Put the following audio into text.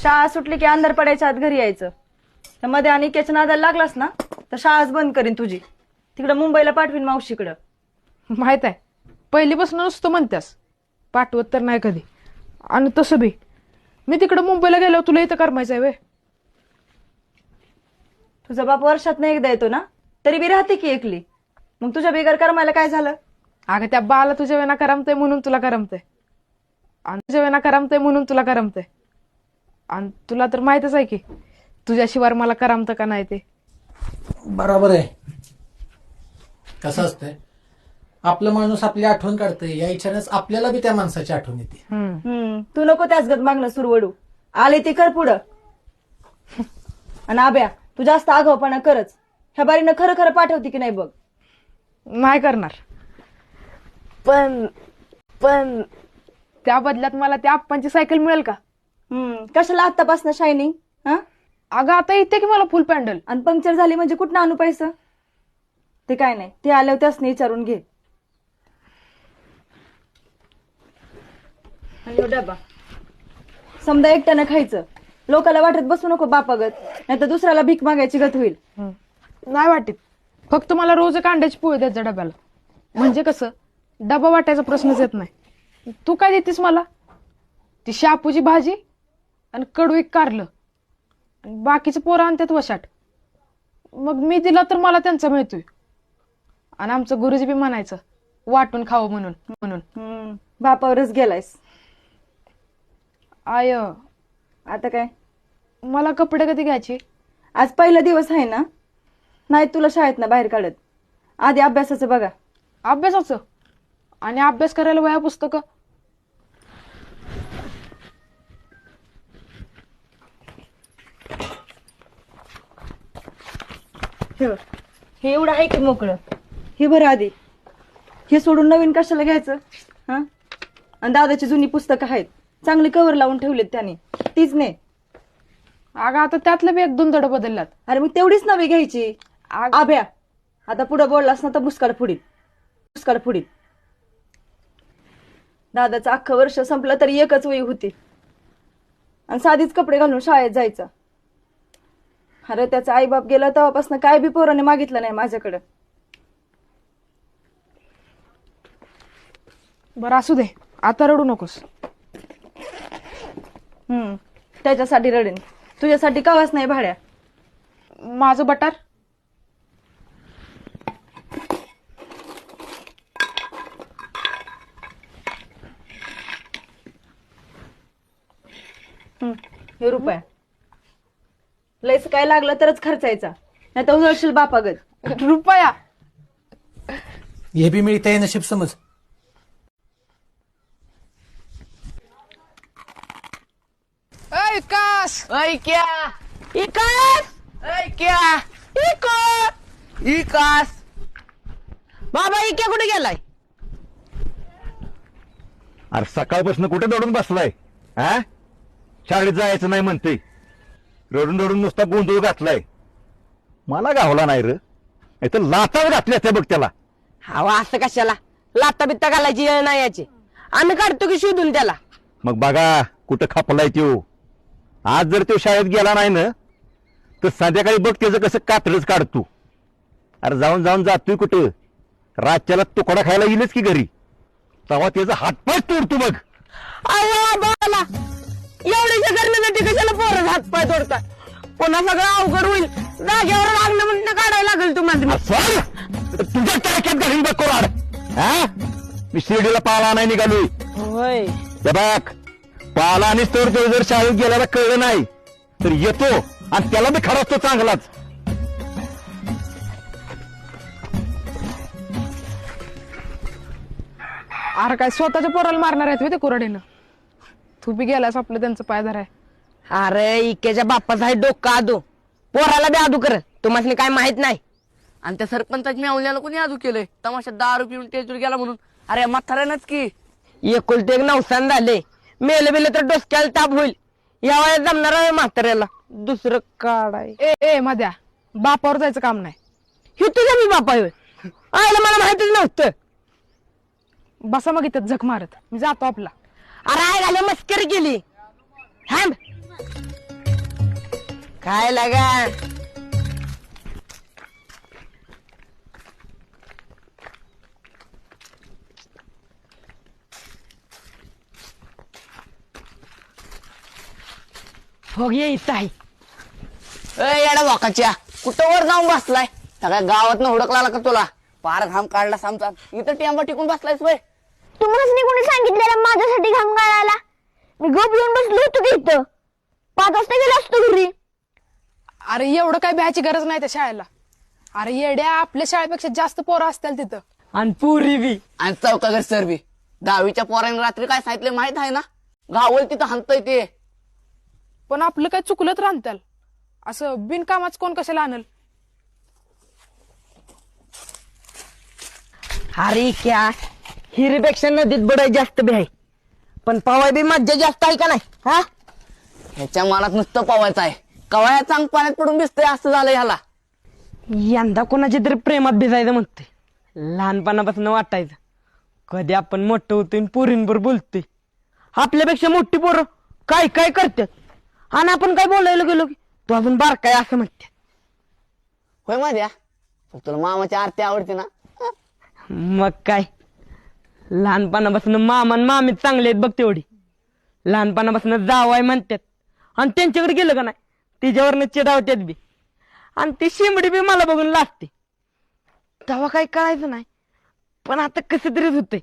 शाळा सुटली की अंधार पडायच्या आत घरी यायचं. तर मध्ये आणि केच्या नादाला लागलास ना तर शाळाच बंद करीन तुझी. तिकडं मुंबईला पाठवीन मावशीकडं. माहित आहे, पहिलीपासून नुसतं म्हणत्यास, पाठवत तर नाही कधी. आणि तसं बी मी तिकडं मुंबईला गेल्यावर तुला इथं करमायचं आहे वे. तुझा बाप वर्षात नाही एकदा येतो ना, तरी बी राहते की एकली. मग तुझ्या बिगर करमायला काय झालं? अगं त्या बाला तुझ्या वेळेला करमतंय म्हणून तुला करमतंय, आणि तुझ्या वेळेला करमतंय म्हणून तुला करमतंय. आणि तुला तर माहितच आहे की तुझ्याशिवाय मला करमतं का नाही ते. बरोबर आहे. कसं असतंय, आपलं माणूस आपली आठवण काढतंय, या इच्छानेच आपल्याला बी त्या माणसाची आठवण येते. तू नको त्याच गत मागणं सुरवडू. आले ते कर पुढं. आणि आब्या, तू जास्त आगाऊपणा करच. ह्या बारीनं खरं खरं पाठवते की नाही बघ. नाही करणार, पण पण त्या बदल्यात मला त्या आप्पांची सायकल मिळेल का? कशाला आत्तापासून शायनिंग? हा, अगं आता इथे की मला फुल पॅन्डल. आणि पंक्चर झाली म्हणजे कुठं आणू पैसा? ते काय नाही, ते आल्यावर त्यासनी विचारून घे. आणि ह्यो डबा समजा एकट्यानं खायचं. लोकाला वाटत बसू नको बापागत, नाही तर दुसऱ्याला भीक मागायची गत होईल. नाही वाटत, फक्त मला रोज एक अंड्याची पोळी द्यायचा डब्याला. म्हणजे कसं डबा वाटायचा प्रश्नच येत नाही. तू काय देतेस मला? ती शापूची भाजी आणि कडू एक कारलं. बाकीचं पोरं आणतात वशाट. मग मी दिला तर मला त्यांचा मिळतोय. आणि आमचं गुरुजी बी म्हणायचं वाटून खावं म्हणून म्हणून. बापावरच गेलायस. आय आता काय? मला कपडे कधी घ्यायचे? आज पहिला दिवस आहे ना, नाही तुला शाळेत ना बाहेर काढत. आधी अभ्यासाचं बघा. अभ्यासाचं? आणि अभ्यास करायला वह्या पुस्तकं? हे एवढं आहे की मोकळं. हे बरं आधी. हे सोडून नवीन कशाला घ्यायचं? हा, आणि दादाची जुनी पुस्तकं आहेत, चांगली कव्हर लावून ठेवलेत त्याने, तीच ने. अगं आता त्यातलं बी एक दोन धडे बदलल्यात. अरे मग तेवढीच नवी घ्यायची. आभ्या, आता पुढे बोललास ना तर मुस्काड फुडीत. दादाचं अख्खं वर्ष संपलं तरी एकच वही होती, आणि साधीच कपडे घालून शाळेत जायचा. अरे त्याचा आईबाप गेला तेव्हापासून काय बी पोराने मागितलं नाही माझ्याकडं. बरं असू दे, आता रडू नकोस. त्याच्यासाठी रडेन, तुझ्यासाठी कवाच नाही भाड्या. माझं बटार हे रुपया लयच काय लागलं तरच खर्चायचा, नाही तर उजळशील बापागत. रुपया हे बी मिळतंय नशीब समज. विकास बाबा इक्या कुठे गेलाय? अरे सकाळपासून कुठे दडून बसलाय? हा, शाळेत जायचं नाही म्हणते, रडून रडून नुसता गोंधळ घातलाय. मला गावला नाही र, तर लातावर घातल्या त्या बघ त्याला. हवा असं कशाला? लाता बित्ता घालायची वेळ नाही याची. आम्ही काढतो की शोधून त्याला. मग बघा कुठं खापलाय त्यो. आज जर तो शाळेत गेला नाही ना तर संध्याकाळी बघ त्याचं कसं कातडच काढतो. अरे जाऊन जाऊन जातोय कुठं? रातच्याला तुकडा खायला येईलच की घरी, तेव्हा त्याचा हातपाय तोडतो बघ. बाला एवढ्याच्या करण्यासाठी कशाला पोरं हातपाय तोडतात? पुन्हा सगळं अवघड होईल. जागेवर लागणं म्हणणं काढायला लागेल तुम्हाला. तुझ्या टाक्यात घालीन बघ कोराड. हा, मी शिर्डीला पाला नाही निघालोय. होय, बघ पाला आणि तर तो जर शाळेत गेल्याला कळलं नाही तर येतो आणि त्याला बी खराबतो चांगलाच. अरे काय स्वतःच्या पोराला मारणार आहेत ते कुराडीनं? तू बी गेलास आपलं त्यांचं पायधार आहे. अरे इक्याच्या बाप्पाचा आहे डोकं आदू. पोराला बी आदू कर, तुम्हाला काय माहित नाही. आणि त्या सरपंचाची मेवल्याला कोणी आजू केलंय? तमाशात दारू पिऊन टेजूर गेला म्हणून. अरे म्हाताऱ्यानंच की. एकुलते एक नवसान झाले. मेले बिले तर डोसक्याला ताप होईल. या वयात जमणार आहे म्हाताऱ्याला दुसरं काढाय. ए मध्या, बापावर जायचं काम नाही. हे तुझ्या मी बापा होय? आयला मला माहितीच नव्हतं. बसा मग इथं झक मारत, मी जातो आपला. अरे आय घाले मस्करी केली. थांब. काय लागा हो ये इथं आहे येडा वाकाच्या कुठं वर जाऊन बसलाय सगळ्या गावात हुडकला का तुला पार घाम काढला आमचा इथं टेंबा टिकून बसलायस वय तुम्हाला कोणी सांगितलेलं माझ्यासाठी घाम गाळायला मी गप येऊन बसलो होतो की इथं 5 वाजता गेलो असतो घरी अरे एवढं काय भ्यायची गरज नाही त्या शाळेला. अरे येड्या, आपल्या शाळेपेक्षा जास्त पोरं असतील तिथं. आणि पुरी बी आणि चौकागर सर बी 10वीच्या पोरांनी रात्री काय सांगितलं माहित आहे ना गावल तिथं हंतय ते. पण आपलं काय चुकलं तर आणताल असं बिनकामाच कोण कशाला आणल. अरे क्या हिरीपेक्षा नदीत बुडाय जास्त बी आहे पण पवाय बी मज्जा जास्त आहे का नाही हा ह्याच्या मनात नुसतं पवायचं आहे कवाया चांग पाण्यात पडून दिसतंय असं झालं ह्याला. यंदा कोणाच्या तरी प्रेमात भिजायचं म्हणते लहानपणापासून वाटायचं कधी आपण मोठं होतोय पोरींवर बोलतोय आपल्यापेक्षा मोठी पोरं काय काय करतात आणि आपण काय बोलायला गेलो की तू अजून बारकाय असं म्हणते. होय माझ्या तुला मामाची आरती आवडते ना. मग काय लहानपणापासून मामा आणि मामी चांगले आहेत बघ तेवढी लहानपणापासून जावाय म्हणतात आणि त्यांच्याकडे गेलं का नाही तिच्यावरनं चिडावतात बी आणि ती शिमडी बी मला बघून लागते तेव्हा काही कळायचं नाही पण आता कसं तरीच होतंय